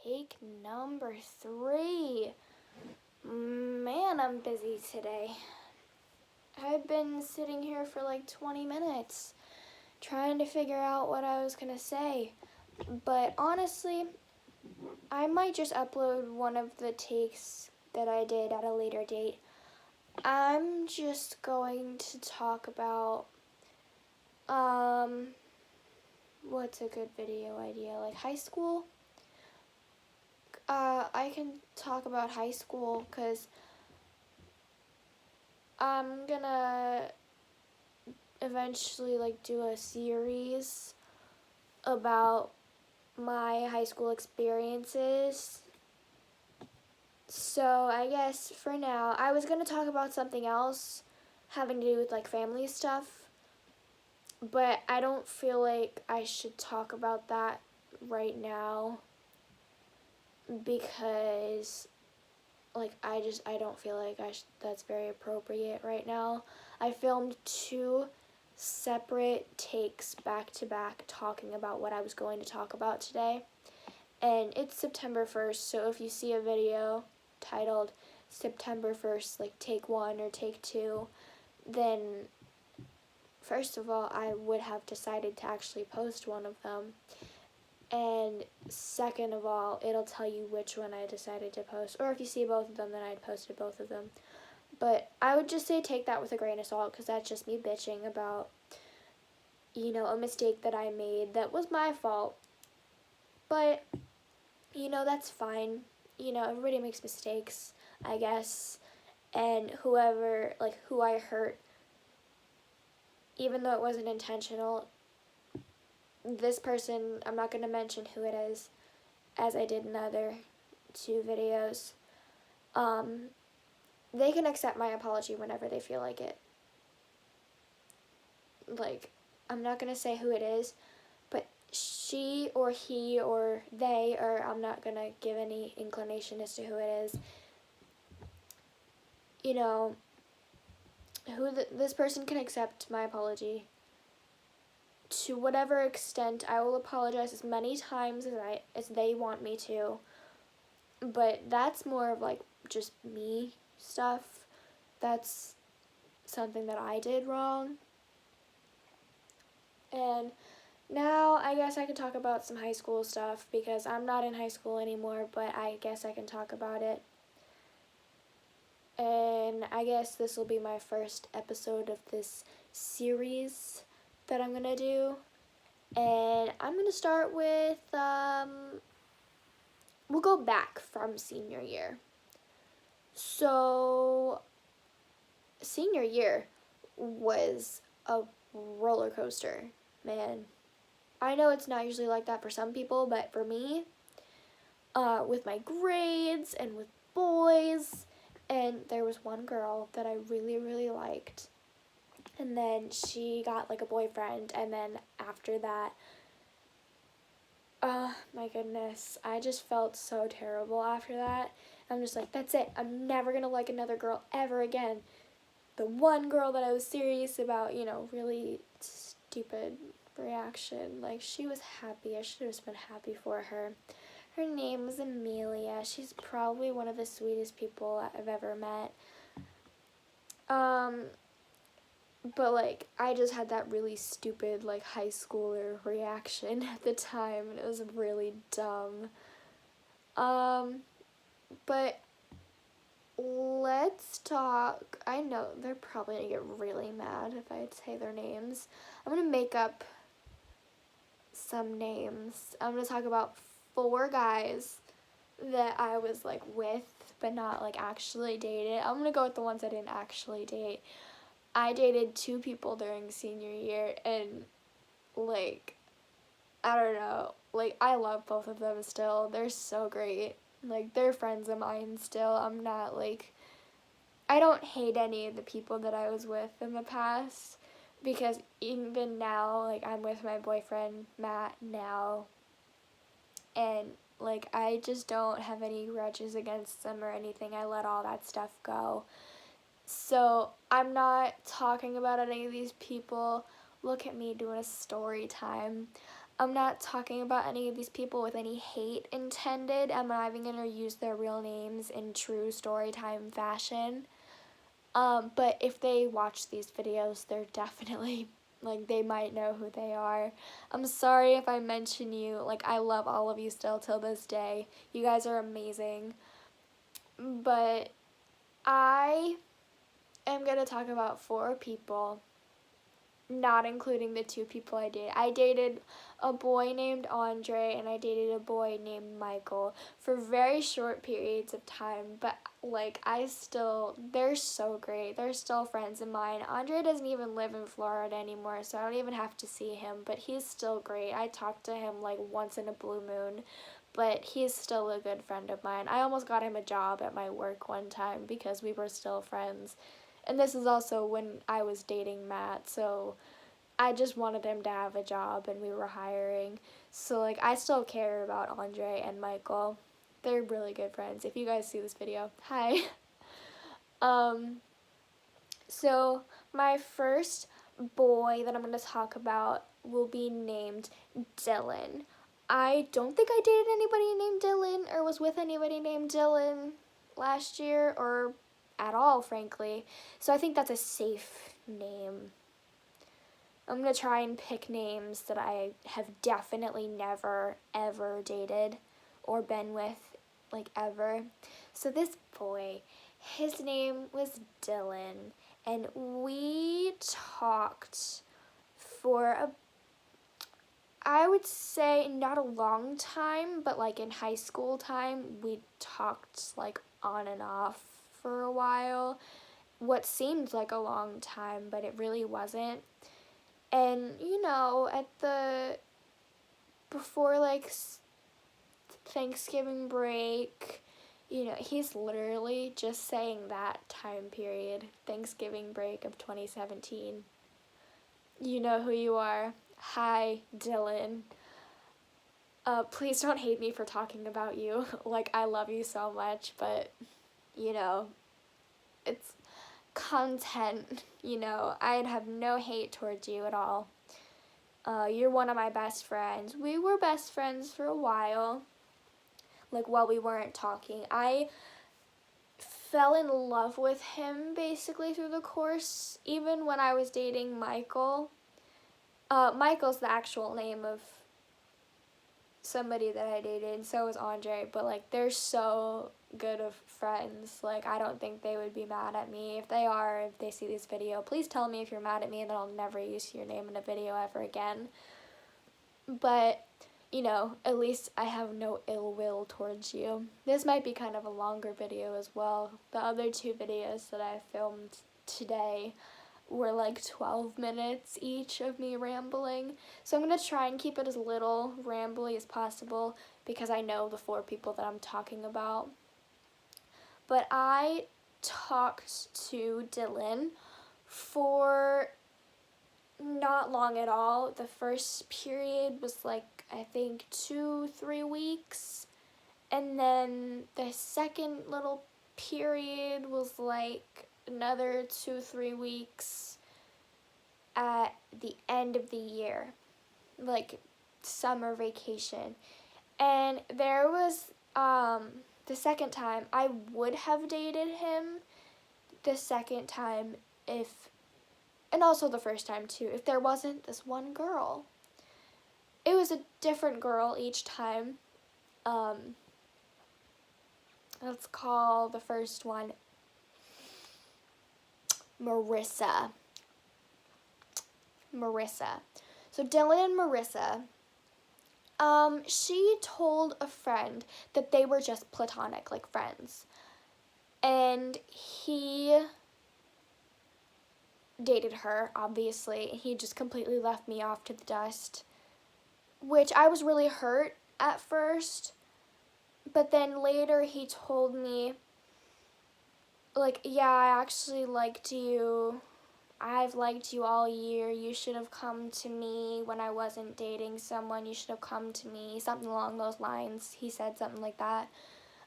take number 3. Man, I'm busy today. I've been sitting here for like 20 minutes trying to figure out what I was gonna say. But honestly, I might just upload one of the takes that I did at a later date. I'm just going to talk about, what's a good video idea? Like high school? I can talk about high school because I'm gonna eventually like do a series about my high school experiences. So I guess for now, I was gonna talk about something else having to do with like family stuff, but I don't feel like I should talk about that right now because like I don't feel like that's very appropriate right now. I filmed 2 separate takes back to back talking about what I was going to talk about today. And it's September 1st, so if you see a video titled September 1st, like take 1 or take 2, then first of all, I would have decided to actually post one of them. And second of all, it'll tell you which one I decided to post. Or if you see both of them, then I'd posted both of them. But I would just say take that with a grain of salt because that's just me bitching about, you know, a mistake that I made that was my fault. But, you know, that's fine. You know, everybody makes mistakes, I guess. And whoever, like, who I hurt, even though it wasn't intentional, this person, I'm not going to mention who it is, as I did in the other 2 videos, they can accept my apology whenever they feel like it. Like, I'm not going to say who it is, but she or he or they, or I'm not going to give any inclination as to who it is, you know, this person can accept my apology. To whatever extent, I will apologize as many times as they want me to. But that's more of like just me stuff. That's something that I did wrong. And now I guess I can talk about some high school stuff because I'm not in high school anymore, but I guess I can talk about it. And I guess this will be my first episode of this series that I'm gonna do. And I'm gonna start with, we'll go back from senior year. So, senior year was a roller coaster, man. I know it's not usually like that for some people, but for me, with my grades and with boys, and there was one girl that I really, really liked. And then she got like a boyfriend, and then after that, my goodness, I just felt so terrible after that. I'm just like, that's it. I'm never gonna like another girl ever again. The one girl that I was serious about, you know, really stupid reaction. Like, she was happy. I should have just been happy for her. Her name was Amelia. She's probably one of the sweetest people I've ever met. But, like, I just had that really stupid, like, high schooler reaction at the time, and it was really dumb. But let's talk. I know they're probably gonna get really mad if I say their names. I'm gonna make up some names. I'm gonna talk about 4 guys that I was, like, with, but not, like, actually dated. I'm gonna go with the ones I didn't actually date. I dated 2 people during senior year, and, like, I don't know, like, I love both of them still. They're so great. Like, they're friends of mine still. I'm not, like, I don't hate any of the people that I was with in the past, because even now, like, I'm with my boyfriend, Matt, now, and, like, I just don't have any grudges against them or anything. I let all that stuff go. So, I'm not talking about any of these people. Look at me doing a story time. I'm not talking about any of these people with any hate intended. I'm not even going to use their real names in true story time fashion. But if they watch these videos, they're definitely, like, they might know who they are. I'm sorry if I mention you. Like, I love all of you still till this day. You guys are amazing. But I am going to talk about 4 people, not including the 2 people I dated. I dated a boy named Andre and I dated a boy named Michael for very short periods of time, but like they're so great. They're still friends of mine. Andre doesn't even live in Florida anymore, so I don't even have to see him, but he's still great. I talk to him like once in a blue moon, but he's still a good friend of mine. I almost got him a job at my work one time because we were still friends. And this is also when I was dating Matt, so I just wanted him to have a job and we were hiring. So like I still care about Andre and Michael. They're really good friends. If you guys see this video, hi. So my first boy that I'm going to talk about will be named Dylan. I don't think I dated anybody named Dylan or was with anybody named Dylan last year or at all, frankly. So I think that's a safe name. I'm going to try and pick names that I have definitely never, ever dated or been with, like, ever. So this boy, his name was Dylan, and we talked for I would say not a long time, but like in high school time, we talked like on and off for a while. What seemed like a long time, but it really wasn't. And, you know, before like Thanksgiving break, you know, he's literally just saying that time period, Thanksgiving break of 2017. You know who you are. Hi, Dylan. Please don't hate me for talking about you. Like, I love you so much, but, you know, it's content, you know. I'd have no hate towards you at all. You're one of my best friends. We were best friends for a while, like while we weren't talking. I fell in love with him basically through the course, even when I was dating Michael. Michael's the actual name of somebody that I dated, and so was Andre, but like they're so good of friends. Like I don't think they would be mad at me. If they are, if they see this video, please tell me if you're mad at me and then I'll never use your name in a video ever again. But, you know, at least I have no ill will towards you. This might be kind of a longer video as well. The other 2 videos that I filmed today were like 12 minutes each of me rambling. So I'm going to try and keep it as little rambly as possible because I know the 4 people that I'm talking about. But I talked to Dylan for not long at all. The first period was like, I think 2-3 weeks. And then the second little period was like another 2-3 weeks at the end of the year, like summer vacation. And there was the second time I would have dated him the second time and also the first time too, if there wasn't this one girl. It was a different girl each time. Let's call the first one Marissa. So Dylan and Marissa, she told a friend that they were just platonic, like friends. And he dated her, obviously. He just completely left me off to the dust, which I was really hurt at first. But then later he told me, like, yeah, I actually liked you. I've liked you all year. You should have come to me when I wasn't dating someone. You should have come to me. Something along those lines. He said something like that.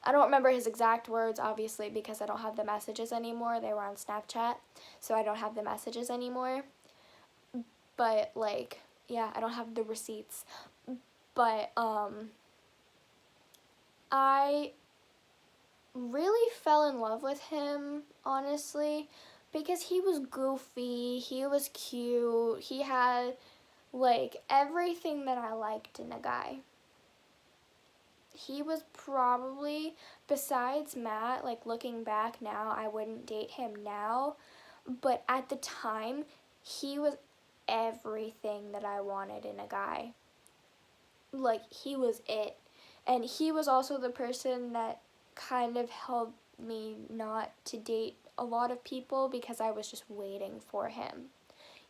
I don't remember his exact words, obviously, because I don't have the messages anymore. They were on Snapchat, so I don't have the messages anymore. But, like, yeah, I don't have the receipts. But I really fell in love with him, honestly, because he was goofy, he was cute, he had like everything that I liked in a guy. He was probably, besides Matt, like looking back now, I wouldn't date him now, but at the time, he was everything that I wanted in a guy. Like, he was it. And he was also the person that kind of helped me not to date a lot of people because I was just waiting for him.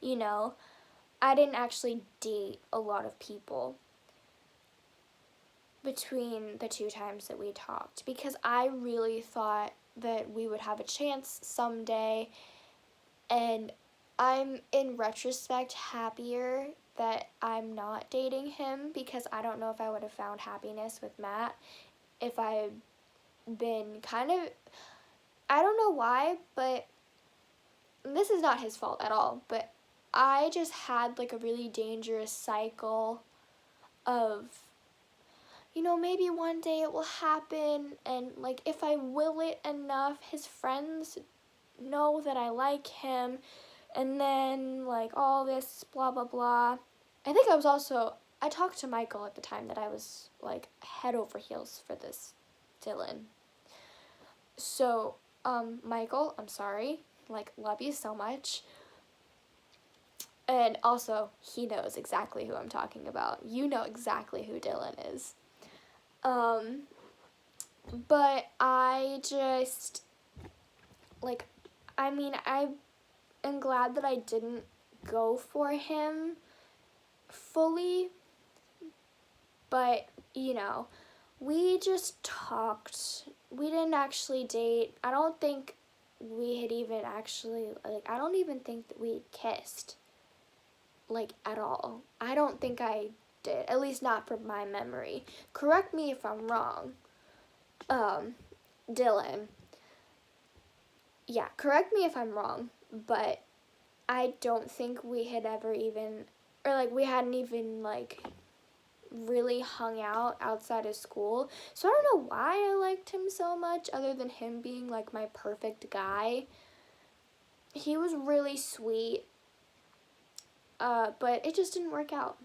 You know, I didn't actually date a lot of people between the 2 times that we talked because I really thought that we would have a chance someday, and I'm in retrospect happier that I'm not dating him because I don't know if I would have found happiness with Matt if I had been kind of, I don't know why, but this is not his fault at all, but I just had like a really dangerous cycle of, you know, maybe one day it will happen, and like if I will it enough, his friends know that I like him, and then like all this blah blah blah. I think I talked to Michael at the time that I was like head over heels for this Dylan. So, Michael, I'm sorry, like love you so much. And also, he knows exactly who I'm talking about. You know exactly who Dylan is. But I just, like, I mean, I am glad that I didn't go for him fully, but, you know, we just talked. We didn't actually date. I don't think we had even actually, like, I don't even think that we kissed, like, at all. I don't think I did, at least not from my memory. Correct me if I'm wrong. Dylan. Yeah, correct me if I'm wrong, but I don't think we had ever even, or like we hadn't even like really hung out outside of school. So I don't know why I liked him so much other than him being like my perfect guy. He was really sweet, but it just didn't work out.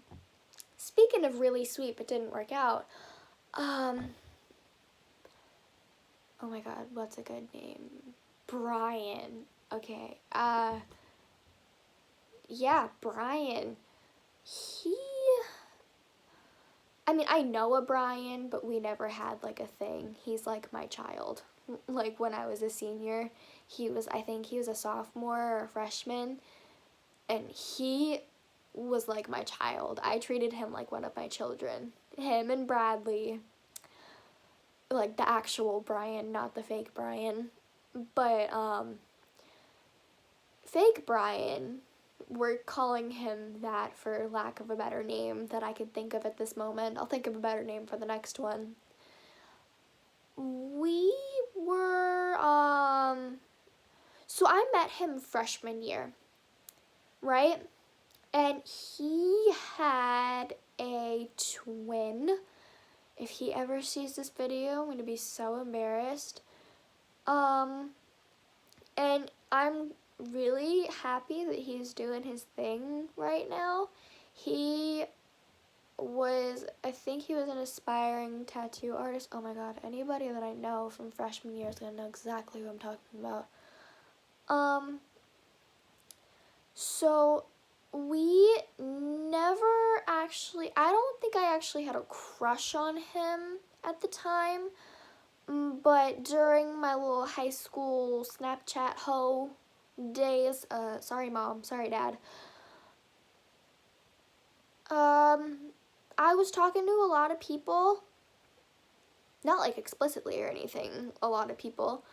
Speaking of really sweet but didn't work out, oh my god, what's a good name? Brian. Okay, yeah, Brian. He, I mean, I know a Brian, but we never had like a thing. He's like my child. Like when I was a senior, I think he was a sophomore or a freshman, and he was like my child. I treated him like one of my children. Him and Bradley, like the actual Brian, not the fake Brian. But, fake Brian, we're calling him that for lack of a better name that I could think of at this moment. I'll think of a better name for the next one. We were, so I met him freshman year, right? And he had a twin. If he ever sees this video, I'm going to be so embarrassed. And I'm really happy that he's doing his thing right now. I think he was an aspiring tattoo artist. Oh my god, anybody that I know from freshman year is going to know exactly who I'm talking about. So we never actually, I don't think I actually had a crush on him at the time, but during my little high school Snapchat hoe days, sorry mom, sorry dad, I was talking to a lot of people, not like explicitly or anything, a lot of people,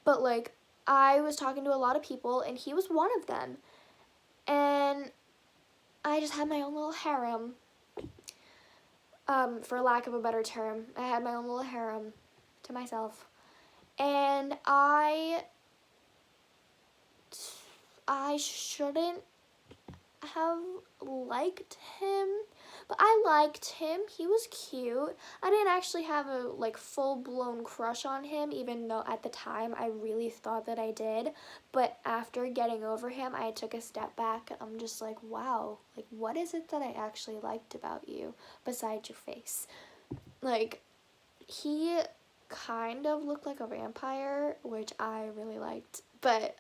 but like I was talking to a lot of people and he was one of them. And I just had my own little harem, for lack of a better term. I had my own little harem to myself. And I shouldn't have liked him, But I liked him. He was cute. I didn't actually have a like full-blown crush on him, even though at the time I really thought that I did. But after getting over him, I took a step back. I'm just like, wow, like what is it that I actually liked about you besides your face? Like, he kind of looked like a vampire, which I really liked. But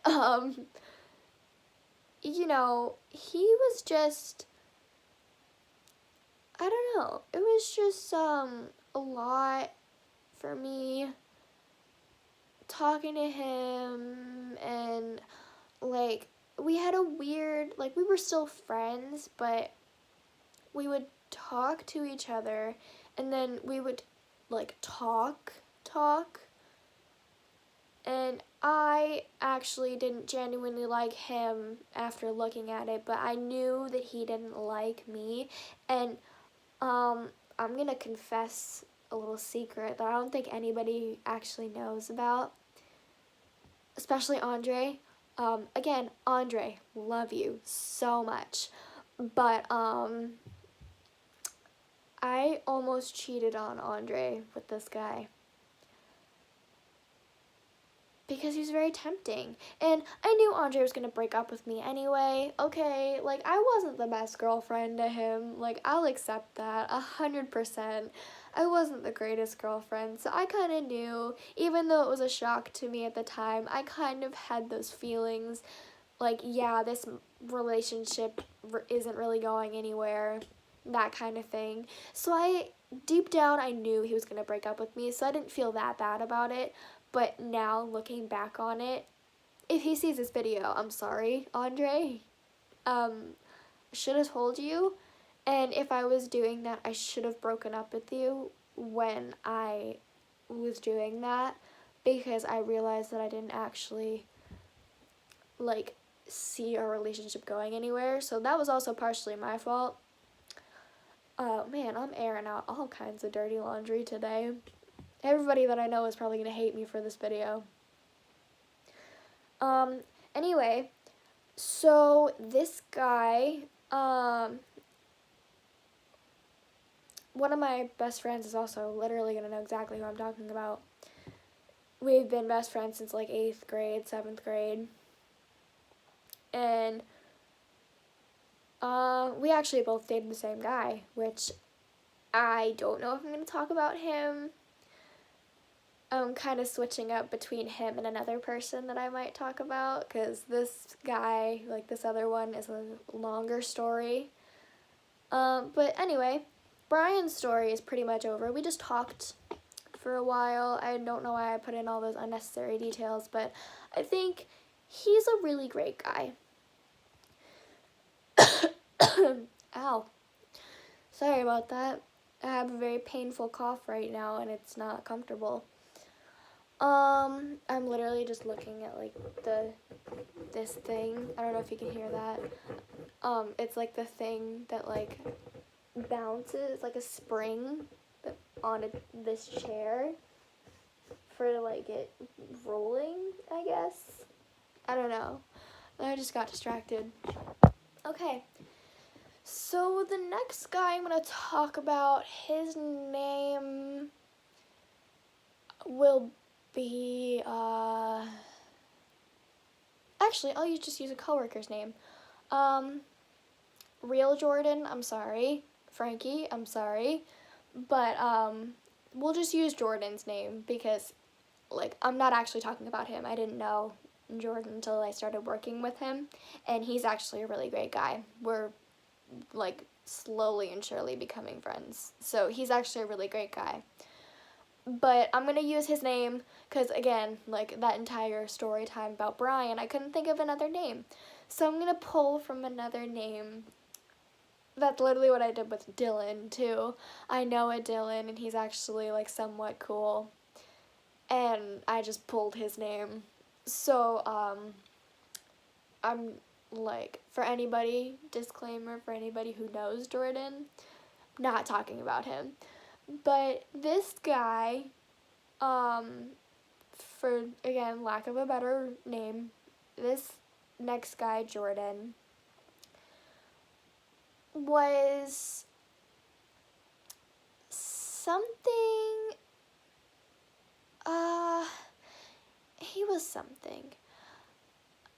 you know, he was just, I don't know, it was just a lot for me talking to him, and like we had a weird, like we were still friends, but we would talk to each other, and then we would like talk, and I actually didn't genuinely like him after looking at it, but I knew that he didn't like me. And I'm gonna confess a little secret that I don't think anybody actually knows about, especially Andre. Again, Andre, love you so much, but I almost cheated on Andre with this guy because he was very tempting. And I knew Andre was going to break up with me anyway. Okay, like, I wasn't the best girlfriend to him. Like, I'll accept that 100%. I wasn't the greatest girlfriend, so I kind of knew, even though it was a shock to me at the time, I kind of had those feelings, like, yeah, this relationship isn't really going anywhere, that kind of thing. So deep down, I knew he was going to break up with me, so I didn't feel that bad about it. But now, looking back on it, if he sees this video, I'm sorry, Andre. Should have told you. And if I was doing that, I should have broken up with you when I was doing that, because I realized that I didn't actually, like, see our relationship going anywhere. So that was also partially my fault. Man, I'm airing out all kinds of dirty laundry today. Everybody that I know is probably going to hate me for this video. Anyway, so this guy, one of my best friends is also literally going to know exactly who I'm talking about. We've been best friends since like 8th grade, 7th grade. And we actually both dated the same guy, which I don't know if I'm going to talk about him. I'm kind of switching up between him and another person that I might talk about, because this guy, like this other one, is a longer story. But anyway, Brian's story is pretty much over. We just talked for a while. I don't know why I put in all those unnecessary details, but I think he's a really great guy. Ow. Sorry about that. I have a very painful cough right now, and it's not comfortable. I'm literally just looking at like this thing. I don't know if you can hear that. It's like the thing that like bounces, like a spring on this chair for like it rolling, I guess. I don't know. I just got distracted. Okay. So the next guy I'm gonna talk about, his name will be, actually, I'll just use a coworker's name. Real Jordan, I'm sorry. Frankie, I'm sorry. But, we'll just use Jordan's name because, like, I'm not actually talking about him. I didn't know Jordan until I started working with him, and he's actually a really great guy. We're, like, slowly and surely becoming friends. So he's actually a really great guy. But I'm going to use his name because, again, like that entire story time about Brian, I couldn't think of another name. So I'm going to pull from another name. That's literally what I did with Dylan, too. I know a Dylan, and he's actually, like, somewhat cool. And I just pulled his name. So, I'm, like, for anybody, disclaimer, for anybody who knows Jordan, not talking about him. But this guy, for, again, lack of a better name, this next guy, Jordan, was something, he was something.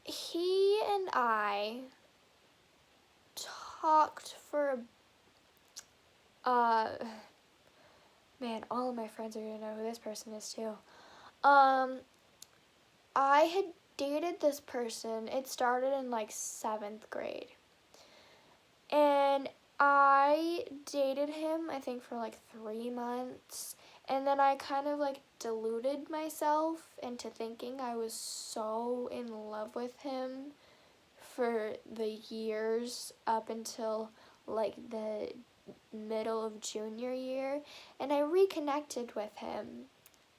He and I talked for, man, all of my friends are gonna know who this person is too. I had dated this person. It started in like 7th grade. And I dated him, I think, for like 3 months. And then I kind of like deluded myself into thinking I was so in love with him for the years up until like the middle of junior year. And I reconnected with him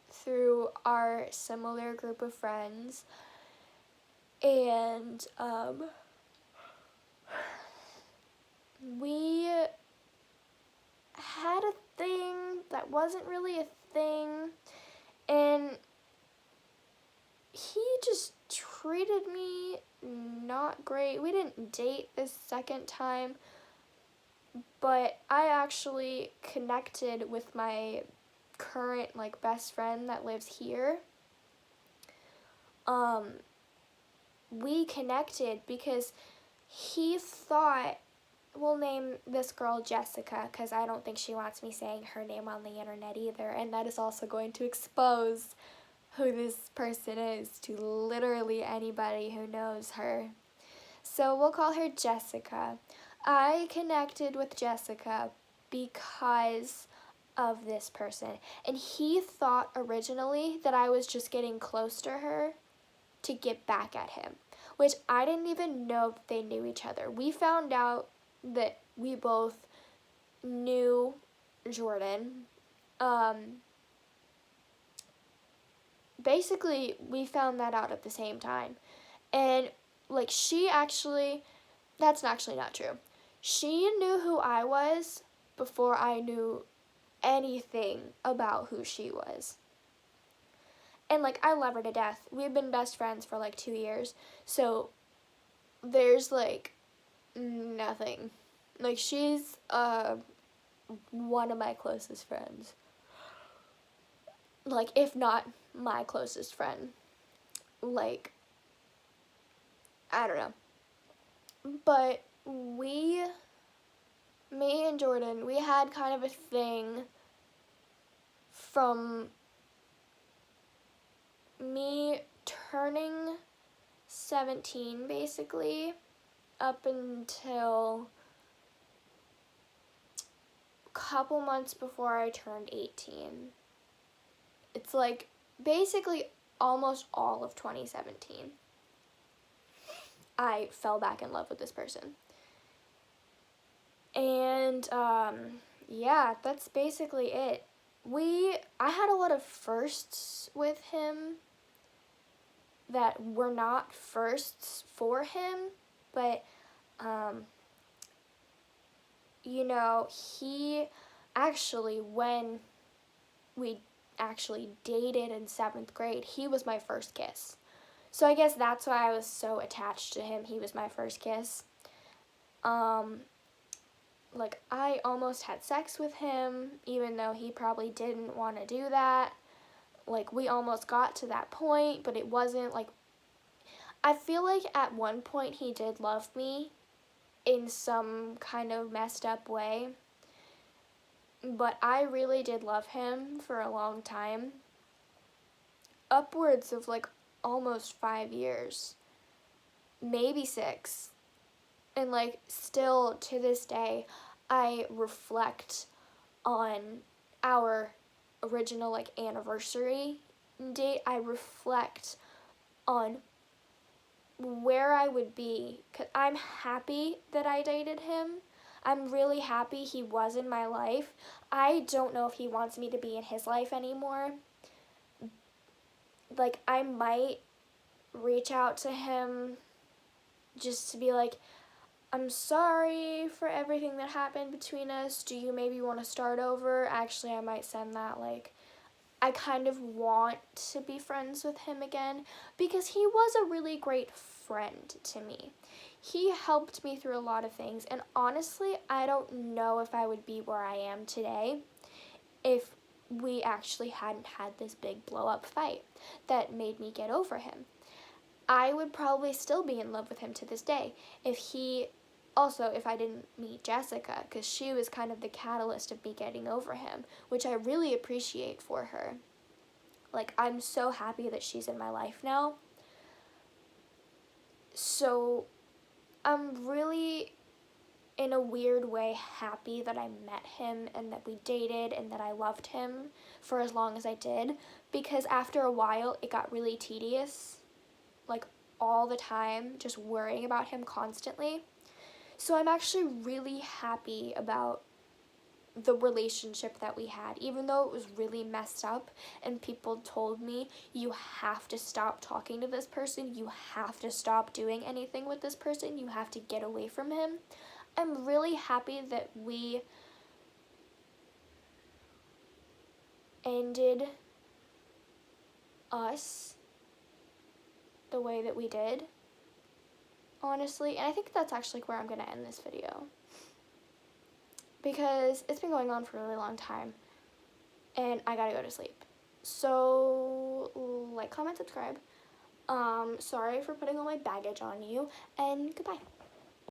through our similar group of friends. And we had a thing that wasn't really a thing, and he just treated me not great. We didn't date this second time, but I actually connected with my current like best friend that lives here. We connected because he thought, we'll name this girl Jessica because I don't think she wants me saying her name on the internet either, and that is also going to expose who this person is to literally anybody who knows her. So we'll call her Jessica. I connected with Jessica because of this person, and he thought originally that I was just getting close to her to get back at him, which I didn't even know if they knew each other. We found out that we both knew Jordan. Basically, we found that out at the same time. And, like, that's actually not true. She knew who I was before I knew anything about who she was. And, like, I love her to death. We've been best friends for, like, 2 years. So, there's, like, nothing. Like, she's, one of my closest friends. Like, if not my closest friend. Like, I don't know. But me and Jordan, we had kind of a thing from me turning 17, basically, up until a couple months before I turned 18. It's like basically almost all of 2017. I fell back in love with this person. And yeah, that's basically it. I had a lot of firsts with him that were not firsts for him, but you know, he actually, when we actually dated in 7th grade, he was my first kiss. So I guess that's why I was so attached to him. He was my first kiss. Like, I almost had sex with him, even though he probably didn't want to do that. Like, we almost got to that point, but it wasn't, like, I feel like at one point he did love me in some kind of messed up way. But I really did love him for a long time. Upwards of, like, almost 5 years. Maybe 6. And, like, still to this day, I reflect on our original, like, anniversary date. I reflect on where I would be, 'cause I'm happy that I dated him. I'm really happy he was in my life. I don't know if he wants me to be in his life anymore. Like, I might reach out to him just to be like, I'm sorry for everything that happened between us. Do you maybe want to start over? Actually, I might send that, like, I kind of want to be friends with him again because he was a really great friend to me. He helped me through a lot of things, and honestly, I don't know if I would be where I am today if we actually hadn't had this big blow up fight that made me get over him. I would probably still be in love with him to this day if I didn't meet Jessica, because she was kind of the catalyst of me getting over him, which I really appreciate for her. Like, I'm so happy that she's in my life now. So I'm really, in a weird way, happy that I met him and that we dated and that I loved him for as long as I did, because after a while it got really tedious, like all the time, just worrying about him constantly. So I'm actually really happy about the relationship that we had, even though it was really messed up and people told me, you have to stop talking to this person, you have to stop doing anything with this person, you have to get away from him. I'm really happy that we ended us the way that we did, honestly. And I think that's actually where I'm going to end this video, because it's been going on for a really long time and I gotta go to sleep. So like, comment, subscribe. Sorry for putting all my baggage on you, and goodbye.